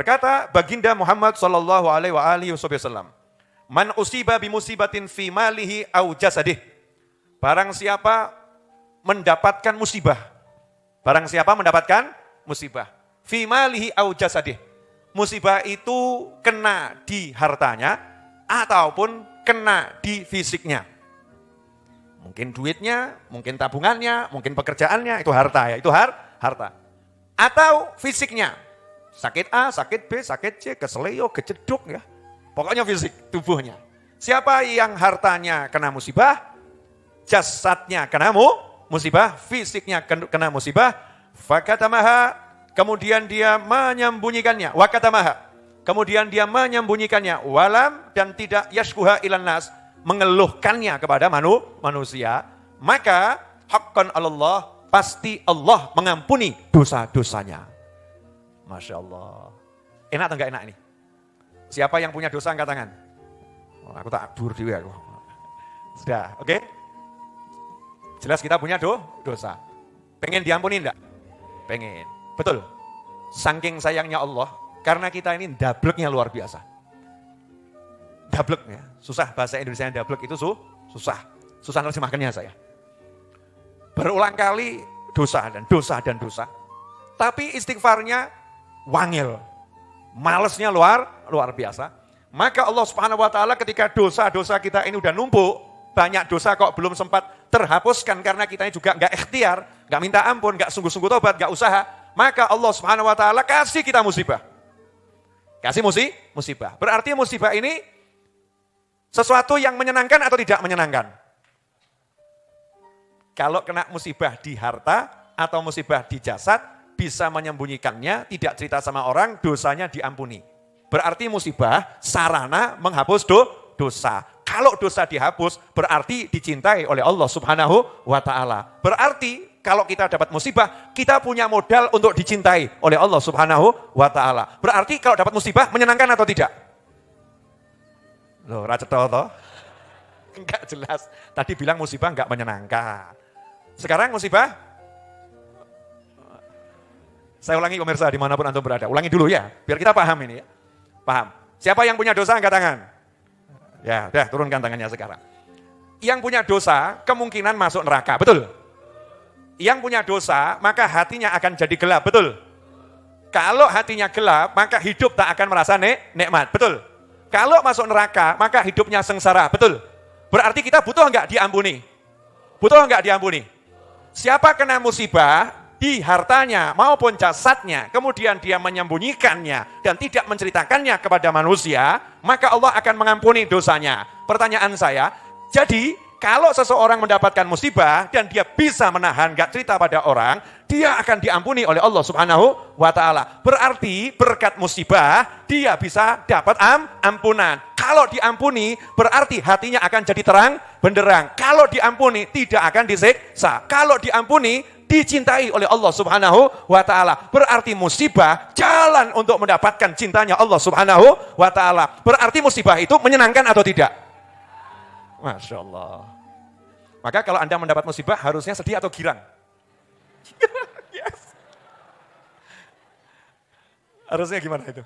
Berkata baginda Muhammad sallallahu alaihi wasallam, "Man usiba bimusibatin fi malihi au jasadih." Barang siapa mendapatkan musibah. Barang siapa mendapatkan musibah. Fi malihi au jasadih. Musibah itu kena di hartanya ataupun kena di fisiknya. Mungkin duitnya, mungkin tabungannya, mungkin pekerjaannya, itu harta ya, itu harta. Atau fisiknya, sakit A, sakit B, sakit C, keseleo, kejeduk ya. Pokoknya fisik, tubuhnya. Siapa yang hartanya kena musibah, jasadnya kena musibah, fisiknya kena musibah, fakatamaha, kemudian dia menyembunyikannya, wakatamaha, kemudian dia menyembunyikannya, walam, dan tidak yashkuha ilan nas, mengeluhkannya kepada manusia, maka haqqan Allah, pasti Allah mengampuni dosa-dosanya. Masya Allah. Enak atau enggak enak ini? Siapa yang punya dosa angkat tangan? Oh, aku tak dur juga aku. Sudah, oke? Jelas kita punya dosa. Pengen diampuni enggak? Pengen. Betul. Saking sayangnya Allah, karena kita ini dableknya luar biasa. Dablek ya, susah bahasa Indonesia dablek itu susah. Susah nerjemahkannya saya. Berulang kali dosa dan dosa. Tapi istighfarnya wangil. Malesnya luar biasa. Maka Allah Subhanahu wa taala ketika dosa-dosa kita ini udah numpuk, banyak dosa kok belum sempat terhapuskan karena kita ini juga enggak ikhtiar, enggak minta ampun, enggak sungguh-sungguh tobat, enggak usaha, maka Allah Subhanahu wa taala kasih kita musibah. Kasih musibah. Berarti musibah ini sesuatu yang menyenangkan atau tidak menyenangkan? Kalau kena musibah di harta atau musibah di jasad, bisa menyembunyikannya, tidak cerita sama orang, dosanya diampuni. Berarti musibah sarana menghapus dosa. Kalau dosa dihapus, berarti dicintai oleh Allah Subhanahu wa ta'ala. Berarti kalau kita dapat musibah, kita punya modal untuk dicintai oleh Allah Subhanahu wa ta'ala. Berarti kalau dapat musibah, menyenangkan atau tidak? Loh, racet toh? Enggak jelas. Tadi bilang musibah enggak menyenangkan. Sekarang musibah? Saya ulangi pemirsa dimanapun antum berada. Ulangi dulu ya, biar kita paham ini ya. Paham. Siapa yang punya dosa angkat tangan? Ya, udah turunkan tangannya sekarang. Yang punya dosa kemungkinan masuk neraka, betul? Yang punya dosa maka hatinya akan jadi gelap, betul? Kalau hatinya gelap maka hidup tak akan merasa nikmat, betul? Kalau masuk neraka maka hidupnya sengsara, betul? Berarti kita butuh enggak diampuni? Butuh enggak diampuni? Siapa kena musibah di hartanya maupun jasadnya, kemudian dia menyembunyikannya dan tidak menceritakannya kepada manusia, maka Allah akan mengampuni dosanya. Pertanyaan saya, jadi kalau seseorang mendapatkan musibah dan dia bisa menahan, gak cerita pada orang, dia akan diampuni oleh Allah Subhanahu wa ta'ala. Berarti berkat musibah dia bisa dapat ampunan. Kalau diampuni berarti hatinya akan jadi terang benderang. Kalau diampuni tidak akan disiksa. Kalau diampuni dicintai oleh Allah Subhanahu wa ta'ala. Berarti musibah jalan untuk mendapatkan cintanya Allah Subhanahu wa ta'ala. Berarti musibah itu menyenangkan atau tidak? Masya Allah. Maka kalau Anda mendapat musibah harusnya sedih atau girang? Yes. Harusnya gimana itu?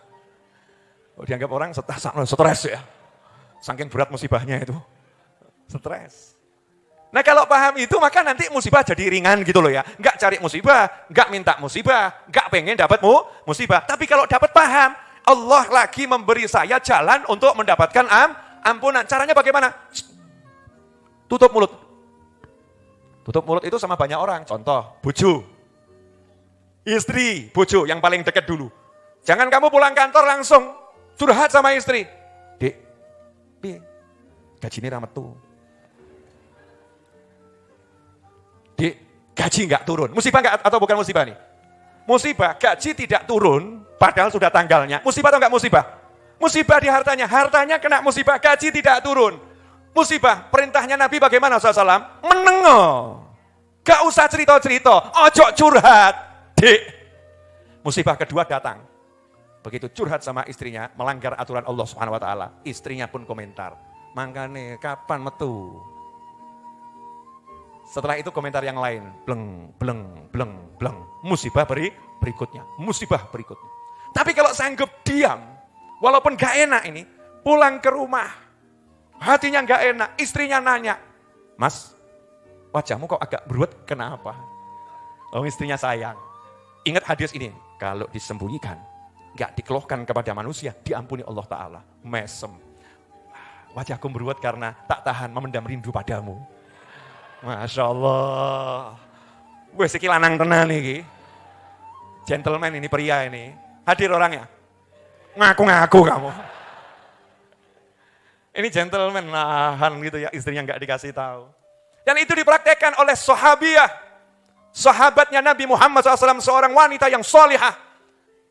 Oh, dianggap orang stres ya. Saking berat musibahnya itu. Stres. Nah kalau paham itu maka nanti musibah jadi ringan gitu loh ya. Enggak cari musibah, enggak minta musibah, enggak pengen dapat musibah. Tapi kalau dapat paham, Allah lagi memberi saya jalan untuk mendapatkan ampunan. Caranya bagaimana? Tutup mulut. Tutup mulut itu sama banyak orang. Contoh, bojo. Istri, bojo yang paling dekat dulu. Jangan kamu pulang kantor langsung curhat sama istri. Dek, gajinya ra metu. Dek, gaji enggak turun. Musibah enggak atau bukan musibah nih? Musibah, gaji tidak turun padahal sudah tanggalnya. Musibah atau enggak musibah? Musibah di hartanya. Hartanya kena musibah, gaji tidak turun. Musibah, perintahnya Nabi bagaimana SAW? Menengok. Gak usah cerita-cerita, ojo curhat. Dek. Musibah kedua datang. Begitu curhat sama istrinya, melanggar aturan Allah Subhanahu wa ta'ala. Istrinya pun komentar. Makanya kapan metu? Setelah itu komentar yang lain. Bleng, bleng, bleng, bleng. Musibah berikutnya. Musibah berikutnya. Tapi kalau sanggup diam, walaupun gak enak ini, pulang ke rumah, hatinya gak enak, istrinya nanya, Mas, wajahmu kok agak berut, kenapa? Oh, istrinya sayang. Ingat hadis ini, kalau disembunyikan, gak dikeluhkan kepada manusia, diampuni Allah Ta'ala. Mesem. Wajahku berut karena tak tahan memendam rindu padamu. Masya Allah. Wes iki lanang tenan iki. Gentleman ini, pria ini. Hadir orangnya. Ngaku-ngaku kamu. Ini gentleman, nahan gitu ya, istrinya nggak dikasih tahu. Dan itu dipraktekkan oleh sahabiah. Sahabatnya Nabi Muhammad SAW, seorang wanita yang solihah.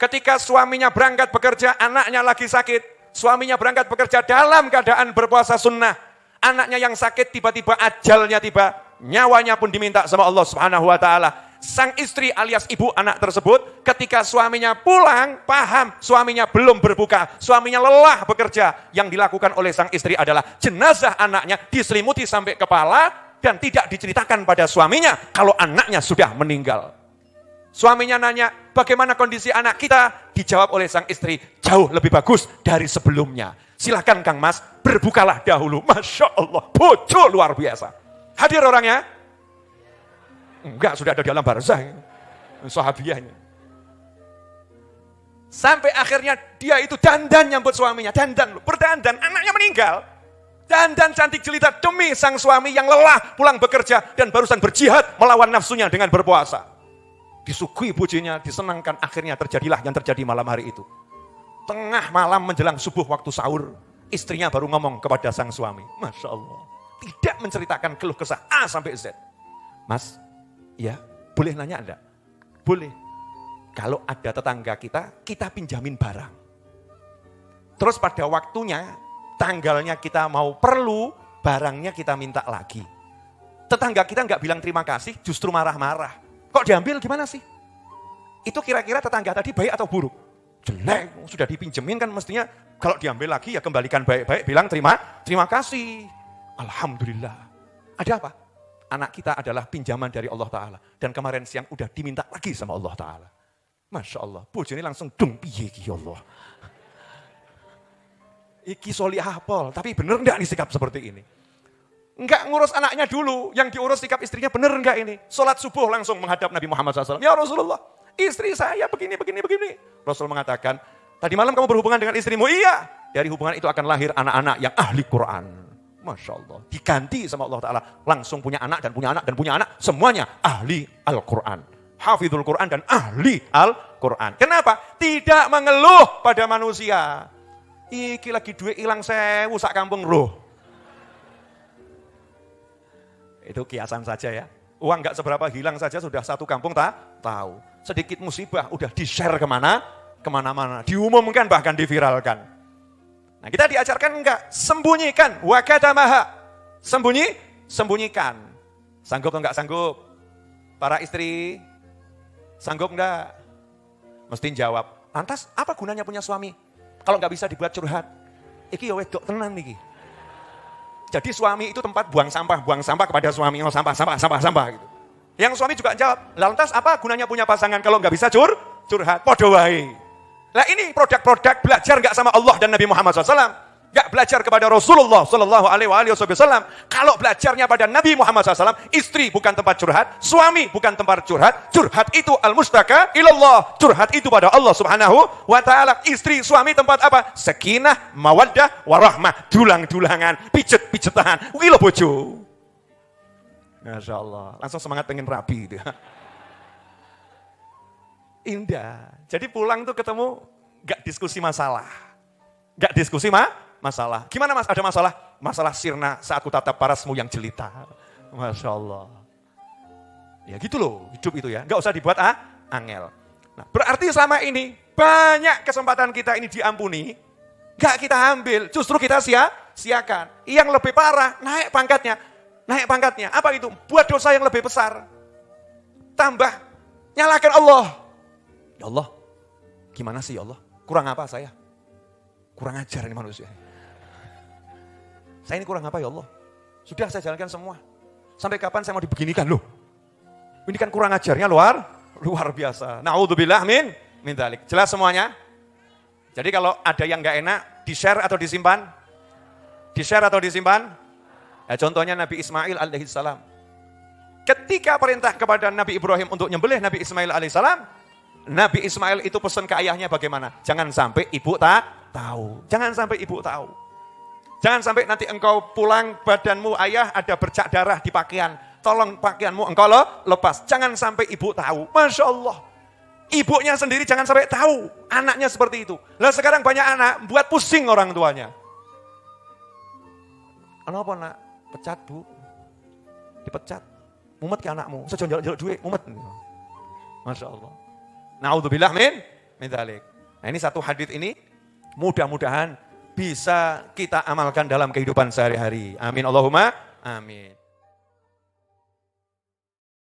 Ketika suaminya berangkat bekerja, anaknya lagi sakit. Suaminya berangkat bekerja dalam keadaan berpuasa sunnah. Anaknya yang sakit, tiba-tiba ajalnya tiba. Nyawanya pun diminta sama Allah Subhanahu wa Ta'ala. Sang istri alias ibu anak tersebut, ketika suaminya pulang, paham suaminya belum berbuka, suaminya lelah bekerja. Yang dilakukan oleh sang istri adalah jenazah anaknya diselimuti sampai kepala dan tidak diceritakan pada suaminya kalau anaknya sudah meninggal. Suaminya nanya, bagaimana kondisi anak kita? Dijawab oleh sang istri, jauh lebih bagus dari sebelumnya. Silahkan Kang Mas, berbukalah dahulu. Masya Allah, bojo luar biasa. Hadir orangnya? Enggak, sudah ada di dalam barzah. Sahabiahnya. Sampai akhirnya dia itu dandan nyambut suaminya. Dandan, berdandan, anaknya meninggal. Dandan cantik jelita demi sang suami yang lelah pulang bekerja dan barusan berjihad melawan nafsunya dengan berpuasa. Disuguhi pujinya, disenangkan, akhirnya terjadilah yang terjadi malam hari itu. Tengah malam menjelang subuh waktu sahur, istrinya baru ngomong kepada sang suami. Masya Allah, tidak menceritakan keluh kesah A sampai Z. Mas, ya boleh nanya enggak? Boleh. Kalau ada tetangga kita pinjamin barang. Terus pada waktunya, tanggalnya kita mau perlu, barangnya kita minta lagi. Tetangga kita enggak bilang terima kasih, justru marah-marah. Kok diambil gimana sih? Itu kira-kira tetangga tadi baik atau buruk? Jelek, sudah dipinjemin kan mestinya kalau diambil lagi ya kembalikan baik-baik, bilang terima kasih. Alhamdulillah. Ada apa? Anak kita adalah pinjaman dari Allah Ta'ala. Dan kemarin siang udah diminta lagi sama Allah Ta'ala. Masya Allah, bojone langsung dung piye ki Allah. Iki solihah pol, tapi bener enggak nih sikap seperti ini? Enggak ngurus anaknya dulu, yang diurus sikap istrinya bener enggak ini? Sholat subuh langsung menghadap Nabi Muhammad SAW. Ya Rasulullah, istri saya begini. Rasul mengatakan, tadi malam kamu berhubungan dengan istrimu? Iya. Dari hubungan itu akan lahir anak-anak yang ahli Quran. Masya Allah, diganti sama Allah Ta'ala. Langsung punya anak dan punya anak dan punya anak. Semuanya ahli Al-Quran. Hafidhul Quran dan ahli Al-Quran. Kenapa? Tidak mengeluh pada manusia. Iki lagi duit hilang sewu sak kampung roh. Itu kiasan saja ya. Uang enggak seberapa hilang saja sudah satu kampung tahu. Sedikit musibah udah di-share kemana-mana. Diumumkan bahkan diviralkan. Nah kita diajarkan enggak? Sembunyikan. Wakadamaha. Sembunyikan. Sanggup atau enggak sanggup? Para istri, sanggup enggak? Mesti jawab. Lantas apa gunanya punya suami? Kalau enggak bisa dibuat curhat. Iki ya wedok tenan iki. Jadi suami itu tempat buang sampah kepada suami, oh sampah gitu. Yang suami juga jawab, lantas apa gunanya punya pasangan kalau nggak bisa curhat, podo wae. Lah ini produk-produk belajar nggak sama Allah dan Nabi Muhammad SAW, nggak belajar kepada Rasulullah Sallallahu Alaihi Wasallam. Kalau belajarnya pada Nabi Muhammad SAW, istri bukan tempat curhat, suami bukan tempat curhat. Curhat itu al-mustaka ilallah, curhat itu pada Allah Subhanahu wa Ta'ala. Istri, suami tempat apa? Sakinah, mawaddah, warahmah, dulang-dulangan, pijet-pijetan, wilo bojo. Masya Allah, langsung semangat pengen rapi itu. Indah. Jadi pulang tuh ketemu gak diskusi masalah. Gak diskusi masalah. Gimana mas? Ada masalah? Masalah sirna saat ku tatap parasmu yang jelita. Masya Allah. Ya gitu loh hidup itu ya. Gak usah dibuat angel. Nah, berarti selama ini banyak kesempatan kita ini diampuni. Gak kita ambil. Justru kita sia-siakan. Yang lebih parah naik pangkatnya. Apa itu? Buat dosa yang lebih besar. Tambah. Nyalakan Allah. Ya Allah. Gimana sih ya Allah? Kurang apa saya? Kurang ajar ini manusia. Saya ini kurang apa ya Allah? Sudah saya jalankan semua. Sampai kapan saya mau dibeginikan loh? Ini kan kurang ajarnya luar biasa. Na'udzubillah min dzalik. Jelas semuanya? Jadi kalau ada yang nggak enak, di-share atau disimpan? Di-share atau disimpan? Ya, contohnya Nabi Ismail alaihissalam. Ketika perintah kepada Nabi Ibrahim untuk nyembelih Nabi Ismail alaihissalam, Nabi Ismail itu pesan ke ayahnya bagaimana? Jangan sampai ibu tak tahu. Jangan sampai ibu tahu. Jangan sampai nanti engkau pulang badanmu ayah ada bercak darah di pakaian. Tolong pakaianmu engkau lepas. Jangan sampai ibu tahu. Masya Allah. Ibunya sendiri jangan sampai tahu. Anaknya seperti itu. Lah sekarang banyak anak buat pusing orang tuanya. Kenapa nak? Pecat bu. Dipecat. Mumet ke anakmu. Sejon jaluk duit. Mumet. Masya Allah. Na'udzubillah min dzalik. Nah ini satu hadis ini mudah-mudahan bisa kita amalkan dalam kehidupan sehari-hari. Amin Allahumma amin.